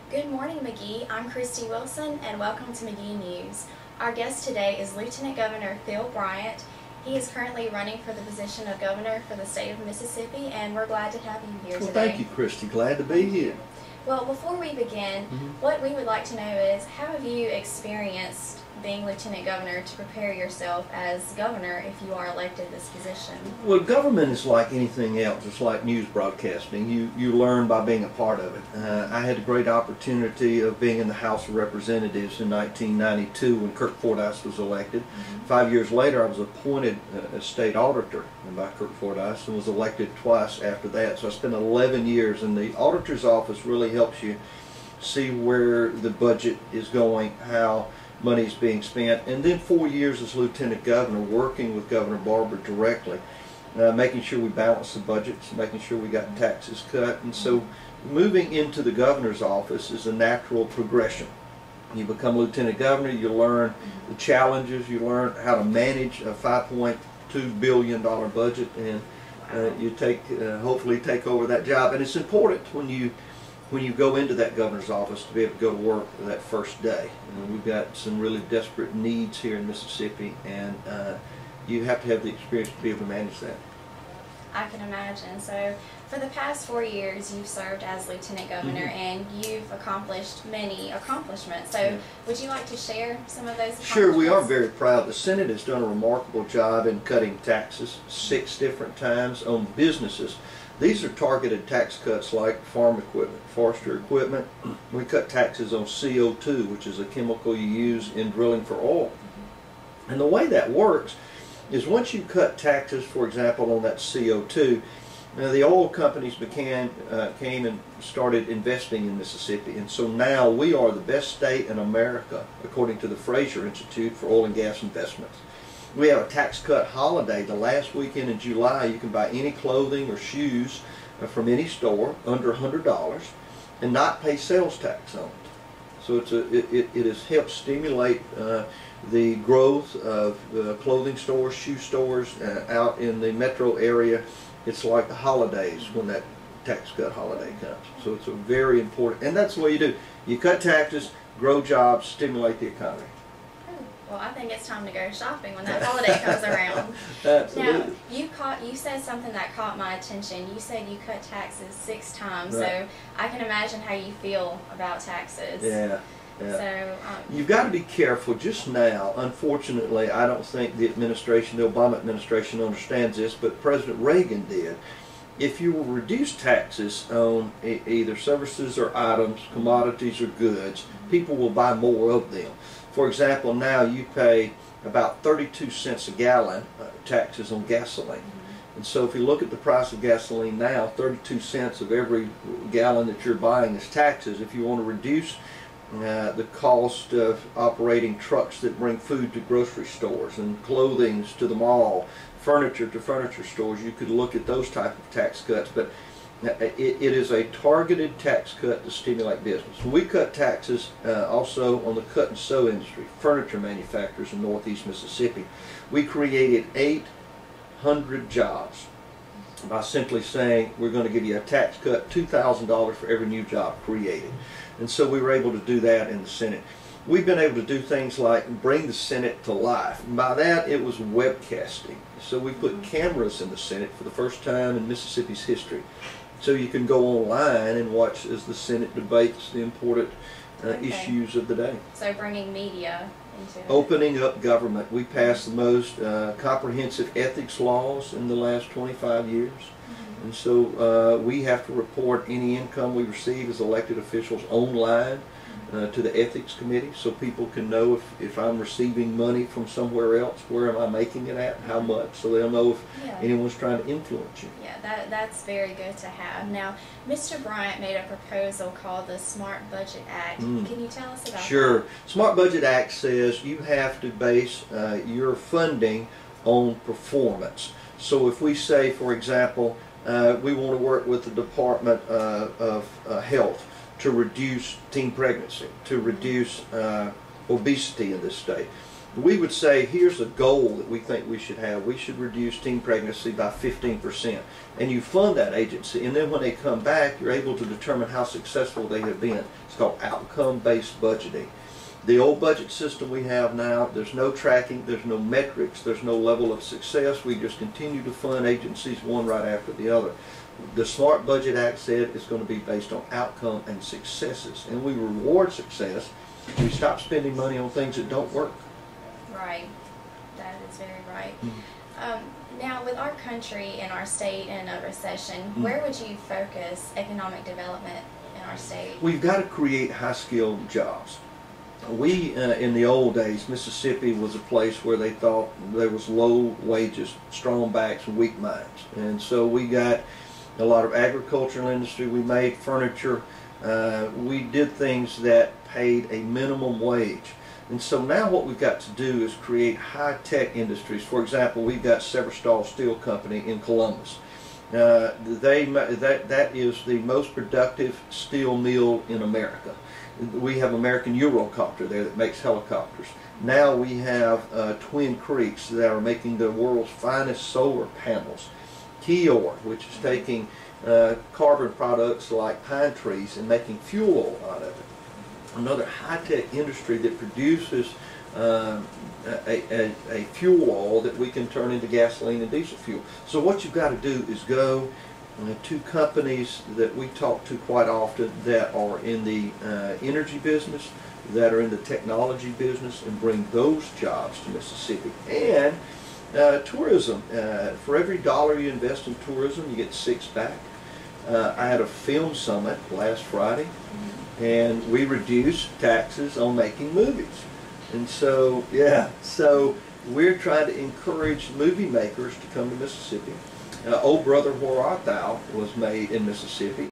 Good morning, Magee. I'm Christy Wilson, and welcome to Magee News. Our guest today is Lieutenant Governor Phil Bryant. He is currently running for the position of governor for the state of Mississippi, and we're glad to have you here Well, today. thank you, Christy. Glad to be here. Well, before we begin, what we would like to know is, how have you experienced being Lieutenant Governor to prepare yourself as governor if you are elected this position? Well, government is like anything else. It's like news broadcasting. You learn by being a part of it. I had the great opportunity of being in the House of Representatives in 1992 when Kirk Fordyce was elected. 5 years later, I was appointed as state auditor by Kirk Fordyce and was elected twice after that. So I spent 11 years, and the auditor's office really helps you see where the budget is going, how money is being spent, and then 4 years as Lieutenant Governor, working with Governor Barbour directly, making sure we balance the budgets, making sure we got taxes cut. And so moving into the governor's office is a natural progression. You become Lieutenant Governor, you learn the challenges, you learn how to manage a $5.2 billion budget, and you hopefully take over that job. And it's important when you go into that governor's office to be able to go to work that first day. We've got some really desperate needs here in Mississippi, and you have to have the experience to be able to manage that. I can imagine. So for the past 4 years, you've served as Lieutenant Governor, and you've accomplished many accomplishments. So would you like to share some of those accomplishments? Sure, we are very proud. The Senate has done a remarkable job in cutting taxes 6 different times on businesses. These are targeted tax cuts like farm equipment, forestry equipment. We cut taxes on CO2, which is a chemical you use in drilling for oil. And the way that works is once you cut taxes, for example, on that CO2, the oil companies came and started investing in Mississippi. And so now we are the best state in America, according to the Fraser Institute for Oil and Gas Investments. We have a tax cut holiday. The last weekend in July, you can buy any clothing or shoes from any store under $100 and not pay sales tax on it. So it has helped stimulate the growth of clothing stores, shoe stores out in the metro area. It's like the holidays when that tax cut holiday comes. So it's a very important, and that's the way you do. You cut taxes, grow jobs, stimulate the economy. Well, I think it's time to go shopping when that holiday comes around. Absolutely. Now, you said something that caught my attention. You said you cut taxes 6 times, right. So I can imagine how you feel about taxes. Yeah. Yeah. So you've got to be careful. Just now, unfortunately, I don't think the administration, the Obama administration, understands this, but President Reagan did. If you will reduce taxes on either services or items, commodities or goods, people will buy more of them. For example, now you pay about 32 cents a gallon taxes on gasoline. And so if you look at the price of gasoline now, 32 cents of every gallon that you're buying is taxes. If you want to reduce the cost of operating trucks that bring food to grocery stores and clothing to the mall, furniture to furniture stores, you could look at those type of tax cuts. But it is a targeted tax cut to stimulate business. We cut taxes also on the cut and sew industry, furniture manufacturers in northeast Mississippi. We created 800 jobs by simply saying we're going to give you a tax cut, $2,000 for every new job created. And so we were able to do that in the Senate. We've been able to do things like bring the Senate to life. And by that, it was webcasting. So we put cameras in the Senate for the first time in Mississippi's history. So you can go online and watch as the Senate debates the important issues of the day. So bringing media into it. Opening up government. We passed the most comprehensive ethics laws in the last 25 years. And so we have to report any income we receive as elected officials online to the ethics committee, so people can know if I'm receiving money from somewhere else, where am I making it at, how much, so they'll know if anyone's trying to influence you. Yeah, that's very good to have. Now, Mr. Bryant made a proposal called the Smart Budget Act. Can you tell us about that? Sure. Smart Budget Act says you have to base your funding on performance. So if we say, for example, we want to work with the Department of Health to reduce teen pregnancy, to reduce obesity in this state. we would say, here's a goal that we think we should have. We should reduce teen pregnancy by 15%. And you fund that agency, and then when they come back, you're able to determine how successful they have been. It's called outcome-based budgeting. The old budget system we have now, there's no tracking, there's no metrics, there's no level of success. We just continue to fund agencies one right after the other. The Smart Budget Act said it's going to be based on outcome and successes, and we reward success. We stop spending money on things that don't work. Right. That is very right. Now, with our country and our state in a recession, where would you focus economic development in our state? We've got to create high-skilled jobs. We, in the old days, Mississippi was a place where they thought there was low wages, strong backs, and weak minds. And so we got a lot of agricultural industry. We made furniture. We did things that paid a minimum wage. And so now what we've got to do is create high-tech industries. For example, we've got Severstal Steel Company in Columbus. That is the most productive steel mill in America. We have American Eurocopter there that makes helicopters. Now we have Twin Creeks that are making the world's finest solar panels. Kior, which is taking carbon products like pine trees and making fuel oil out of it. Another high-tech industry that produces a fuel oil that we can turn into gasoline and diesel fuel. So what you've got to do is go to companies that we talk to quite often that are in the energy business, that are in the technology business, and bring those jobs to Mississippi. And tourism. For every dollar you invest in tourism, you get 6 back. I had a film summit last Friday, and we reduced taxes on making movies. And so, yeah, so we're trying to encourage movie makers to come to Mississippi. Oh Brother, Where Art Thou was made in Mississippi.